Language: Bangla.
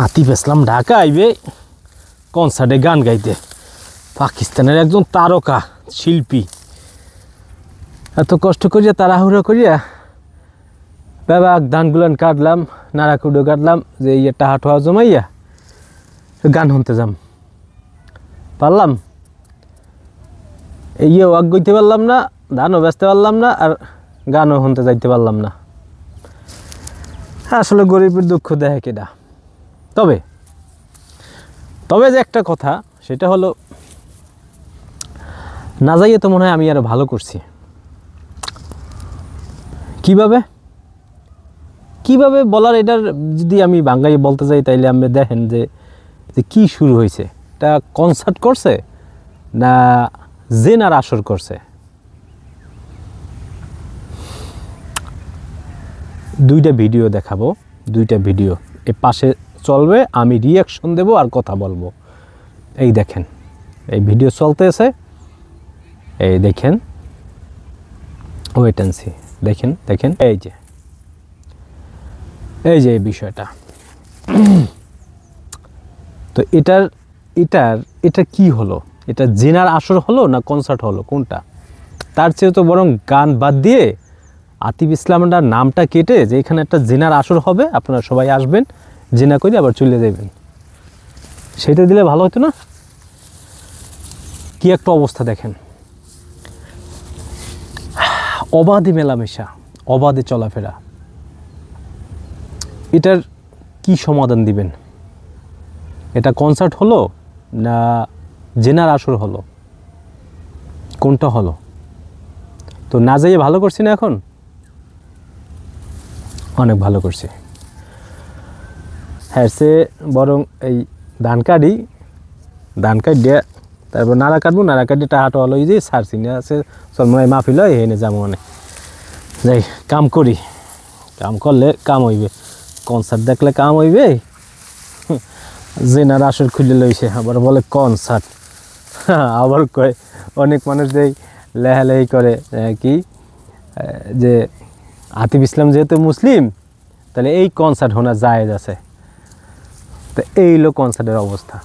আতিফ ইসলাম ঢাকা আইবে কনসার্টে গান গাইতে। পাকিস্তানের একজন তারকা শিল্পী, এত কষ্ট করিয়া তাড়াহুড়ো করিয়া বাবা ধানগুলান কাটলাম, নাড়াকুডো কাটলাম যে ইয়ে টাহা টোহা জমাইয়া গান শুনতে যাম, পারলাম ইয়ে ওয়াক গইতে পারলাম না, ধানও বেচতে পারলাম না, আর গানও শুনতে যাইতে পারলাম না। আসলে গরিবের দুঃখ দেখে কেডা। তবে তবে যে একটা কথা, সেটা হলো না যাইয়ে তো মনে হয় আমি আরো ভালো করছি। কিভাবে কিভাবে বলার, এটার যদি আমি বাঙালি বলতে যাই তাইলে আপনি দেখেন যে কি শুরু হয়েছে। এটা কনসার্ট করছে না জেনার আসর করছে। দুইটা ভিডিও দেখাবো, দুইটা ভিডিও এ পাশে চলবে, আমি রিয়াকশন দেব আর কথা বলবো। এই দেখেন, এই ভিডিও চলতেছে, এই দেখেন, ওয়েট এন্ড সি, দেখেন দেখেন, এই যে এই বিষয়টা। তো এটা কি হলো? এটা জেনার আসর হলো না কনসার্ট হলো, কোনটা? তার চেয়ে তো বরং গান বাদ দিয়ে আতিফ ইসলামের নামটা কেটে যে এখানে একটা জেনার আসর হবে, আপনারা সবাই আসবেন, জেনা করে আবার চলে যাবেন, সেটা দিলে ভালো হতো না? কি একটা অবস্থা দেখেন, অবাধে মেলামেশা, অবাধে চলাফেরা। এটার কি সমাধান দিবেন? এটা কনসার্ট হলো না জেনার আসর হলো, কোনটা হলো? তো না যাইয়ে ভালো করছি না, এখন অনেক ভালো করছি। হ্যাঁ, সে বরং এই ধান কাটিয়ে তারপর নাড়া কাটবো, নাড়া কাটিয়ে টাহাটো হলো এই যে সারছি না আছে, চল মনে হয় মাহফিল হয়, এনে যাবো মানে যাই কাম করি, কাম করলে কাম হইবে, কনসার্ট দেখলে কাম হইবে। জেনার আসর খুলে লইছে, আবার বলে কনসার্ট, আবার কয় অনেক মানুষ দেই লেহালেহি করে কি যে আতিফ ইসলাম যেহেতু মুসলিম তাহলে এই কনসার্ট হোনা জায়েজ আছে। তো এই হলো কনসার্টের অবস্থা।